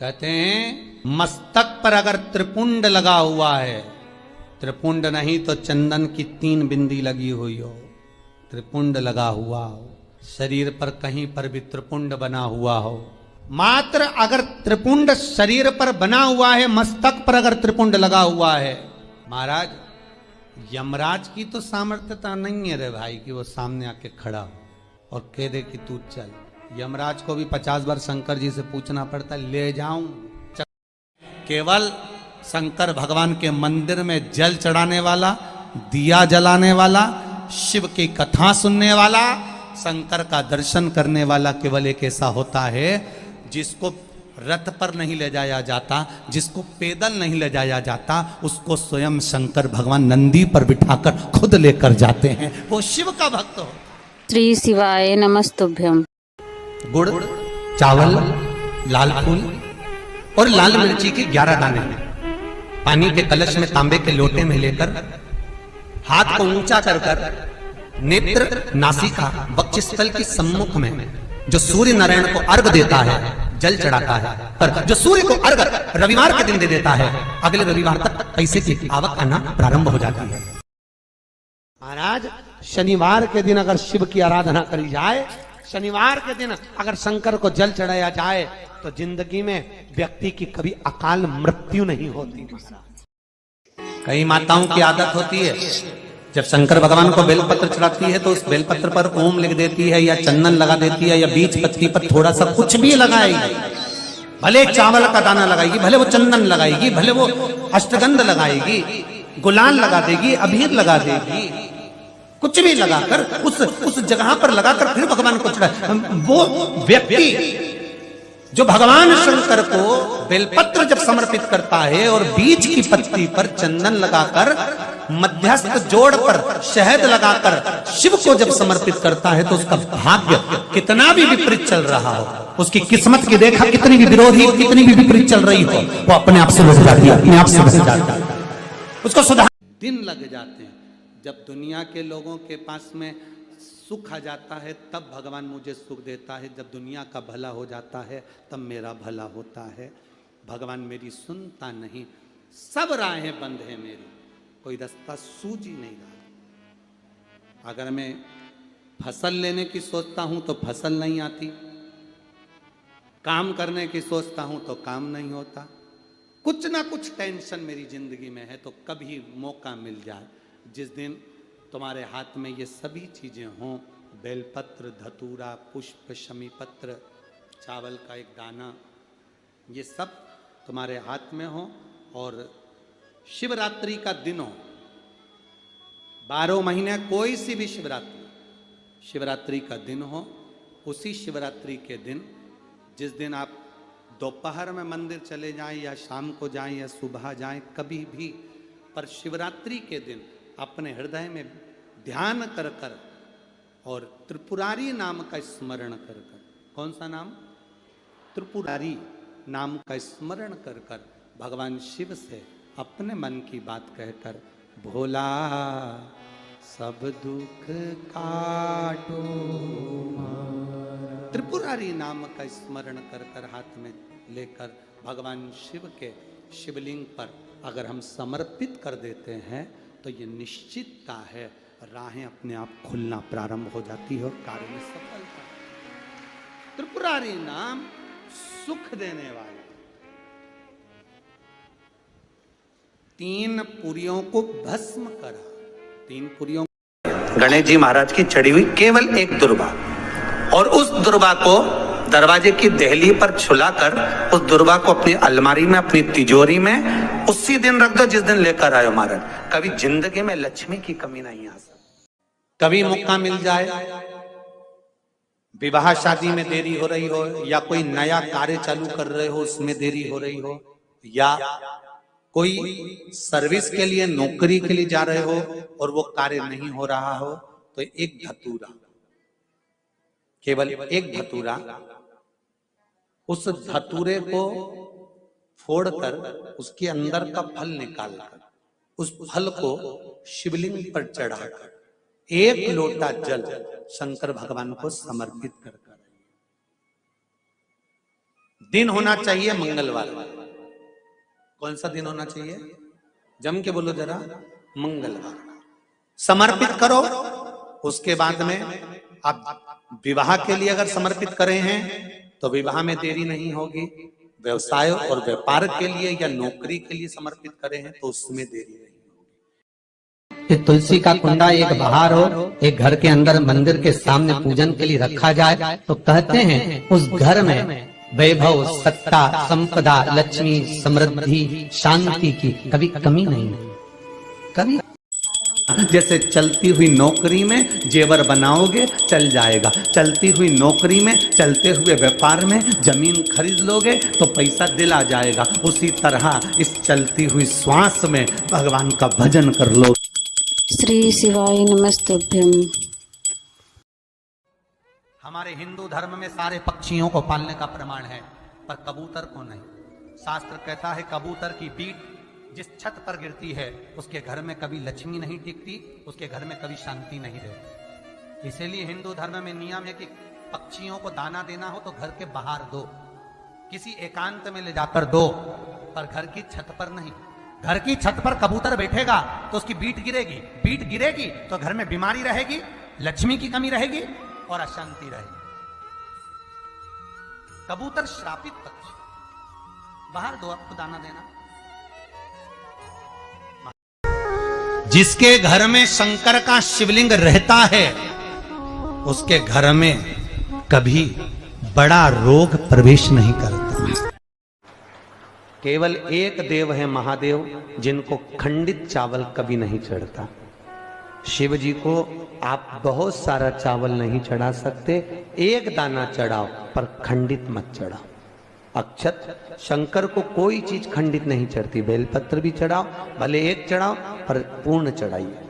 कहते हैं मस्तक पर अगर त्रिपुंड लगा हुआ है, त्रिपुंड नहीं तो चंदन की 3 बिंदी लगी हुई हो, त्रिपुंड लगा हुआ हो, शरीर पर कहीं पर भी त्रिपुंड बना हुआ हो, मात्र अगर त्रिपुंड शरीर पर बना हुआ है, मस्तक पर अगर त्रिपुंड लगा हुआ है, महाराज यमराज की तो सामर्थ्यता नहीं है रे भाई कि वो सामने आके खड़ा हो और कह दे कि तू चल। यमराज को भी 50 बार शंकर जी से पूछना पड़ता, ले जाऊं? केवल शंकर भगवान के मंदिर में जल चढ़ाने वाला, दिया जलाने वाला, शिव की कथा सुनने वाला, शंकर का दर्शन करने वाला केवल एक ऐसा होता है जिसको रथ पर नहीं ले जाया जाता, जिसको पैदल नहीं ले जाया जाता, उसको स्वयं शंकर भगवान नंदी पर बिठाकर खुद लेकर जाते हैं। वो शिव का भक्त हो। श्री शिवाय नमस्तुभ्यम। गुड़, चावल, लाल फूल और लाल मिर्ची के 11 दाने पानी के कलश में तांबे के लोटे में लेकर हाथ को ऊंचा कर कर नेत्र, नासिका, वक्षस्थल के सम्मुख में जो सूर्य नारायण को अर्घ देता है, जल चढ़ाता है, पर जो सूर्य को अर्घ रविवार के दिन दे देता है, अगले रविवार तक पैसे की आवक आना प्रारंभ हो जाती है। महाराज शनिवार के दिन अगर शिव की आराधना करी जाए, शनिवार के दिन अगर शंकर को जल चढ़ाया जाए, तो जिंदगी में व्यक्ति की कभी अकाल मृत्यु नहीं होती। कई माताओं की आदत होती है, जब शंकर भगवान को बेलपत्र चढ़ाती है तो उस बेलपत्र पर ओम लिख देती है या चंदन लगा देती है या बीच पत्ती पर थोड़ा सा कुछ भी लगाएगी, भले चावल का दाना लगाएगी, भले वो चंदन लगाएगी, भले वो अष्टगंध लगाएगी, गुलाल लगा देगी, अबीर लगा देगी, कुछ भी लगाकर उस जगह पर लगाकर फिर भगवान को चढ़ाए। वो व्यक्ति जो भगवान शंकर को बेलपत्र जब समर्पित करता है और बीच की पत्ती पर चंदन लगाकर, मध्यस्थ जोड़ पर शहद लगाकर शिव को जब समर्पित करता है, तो उसका भाग्य कितना भी विपरीत चल रहा हो, उसकी किस्मत की रेखा कितनी भी विरोधी, कितनी भी विपरीत चल रही हो, वो अपने आप से बच जाती है, अपने आप से बच जाती है। उसको सुधार दिन लग जाते हैं। जब दुनिया के लोगों के पास में सुख आ जाता है तब भगवान मुझे सुख देता है, जब दुनिया का भला हो जाता है तब मेरा भला होता है। भगवान मेरी सुनता नहीं, सब राहें बंद है मेरी, कोई रास्ता सूझ ही नहीं रहा। अगर मैं फसल लेने की सोचता हूं तो फसल नहीं आती, काम करने की सोचता हूं तो काम नहीं होता, कुछ ना कुछ टेंशन मेरी जिंदगी में है। तो कभी मौका मिल जाए जिस दिन तुम्हारे हाथ में ये सभी चीजें हों, बेलपत्र, धतूरा, पुष्प, शमी पत्र, चावल का एक दाना, ये सब तुम्हारे हाथ में हो, और शिवरात्रि का दिन हो, 12 महीने कोई सी भी शिवरात्रि का दिन हो, उसी शिवरात्रि के दिन, जिस दिन आप दोपहर में मंदिर चले जाएं या शाम को जाएं या सुबह जाएं, कभी भी, पर शिवरात्रि के दिन अपने हृदय में ध्यान कर कर और त्रिपुरारी नाम का स्मरण कर कर, कौन सा नाम? त्रिपुरारी नाम का स्मरण कर कर भगवान शिव से अपने मन की बात कहकर, भोला सब दुख काटो, त्रिपुरारी नाम का स्मरण कर कर हाथ में लेकर भगवान शिव के शिवलिंग पर अगर हम समर्पित कर देते हैं, तो ये निश्चितता है राहें अपने आप खुलना प्रारंभ हो जाती है और कार्य में सफलता। त्रिपुरारी नाम सुख देने वाला। 3 पुरियों को भस्म करा, 3 पुरियों, गणेश जी महाराज की चढ़ी हुई केवल एक दुर्बा, और उस दुर्बा को दरवाजे की देहली पर छुलाकर उस दुर्बा को अपनी अलमारी में, अपनी तिजोरी में उसी दिन रख दो जिस दिन लेकर आयो महाराज। कभी जिंदगी में लक्ष्मी की कमी नहीं आ सकती। कभी मौका मिल जाए, विवाह शादी में देरी हो रही हो, या कोई नया कार्य चालू कर रहे हो उसमें देरी हो रही हो, या कोई सर्विस के लिए, नौकरी के लिए जा रहे हो और वो कार्य नहीं हो रहा हो, तो एक धतूरा, केवल एक धतूरा, उस धतूरे को फोड़कर उसके अंदर का फल निकालकर उस फल को शिवलिंग पर चढ़ाकर 1 लोटा जल शंकर भगवान को समर्पित कर दिन होना चाहिए मंगलवार। कौन सा दिन होना चाहिए? जम के बोलो जरा, मंगलवार। समर्पित करो। उसके बाद में आप विवाह के लिए अगर समर्पित करे हैं तो विवाह में देरी नहीं होगी। व्यवसाय और व्यापार के लिए या नौकरी के लिए समर्पित करे हैं तो उसमें देरी नहीं होगी। तुलसी का कुंडा एक बाहर हो, एक घर के अंदर मंदिर के सामने पूजन के लिए रखा जाए तो कहते हैं उस घर में वैभव, सत्ता, संपदा, लक्ष्मी, समृद्धि, शांति की कभी कमी नहीं है। कभी जैसे चलती हुई नौकरी में जेवर बनाओगे चल जाएगा, चलती हुई नौकरी में, चलते हुए व्यापार में जमीन खरीद लोगे तो पैसा दिल आ जाएगा। उसी तरह इस चलती हुई श्वास में भगवान का भजन कर लो। श्री शिवाय नमस्तुभ्यम। हमारे हिंदू धर्म में सारे पक्षियों को पालने का प्रमाण है, पर कबूतर को नहीं। शास्त्र कहता है कबूतर की बीट जिस छत पर गिरती है उसके घर में कभी लक्ष्मी नहीं टिकती, उसके घर में कभी शांति नहीं रहती। इसीलिए हिंदू धर्म में नियम है कि पक्षियों को दाना देना हो तो घर के बाहर दो, किसी एकांत में ले जाकर दो, पर घर की छत पर नहीं। घर की छत पर कबूतर बैठेगा तो उसकी बीट गिरेगी, बीट गिरेगी तो घर में बीमारी रहेगी, लक्ष्मी की कमी रहेगी और अशांति रहेगी। कबूतर श्रापित पक्षी, बाहर दो, आपको दाना देना। जिसके घर में शंकर का शिवलिंग रहता है उसके घर में कभी बड़ा रोग प्रवेश नहीं करता। केवल एक देव है महादेव जिनको खंडित चावल कभी नहीं चढ़ता। शिव जी को आप बहुत सारा चावल नहीं चढ़ा सकते, एक दाना चढ़ाओ पर खंडित मत चढ़ाओ। अक्षत शंकर को कोई चीज खंडित नहीं चढ़ती। बेलपत्र भी चढ़ाओ, भले एक चढ़ाओ पर पूर्ण चढ़ाइए।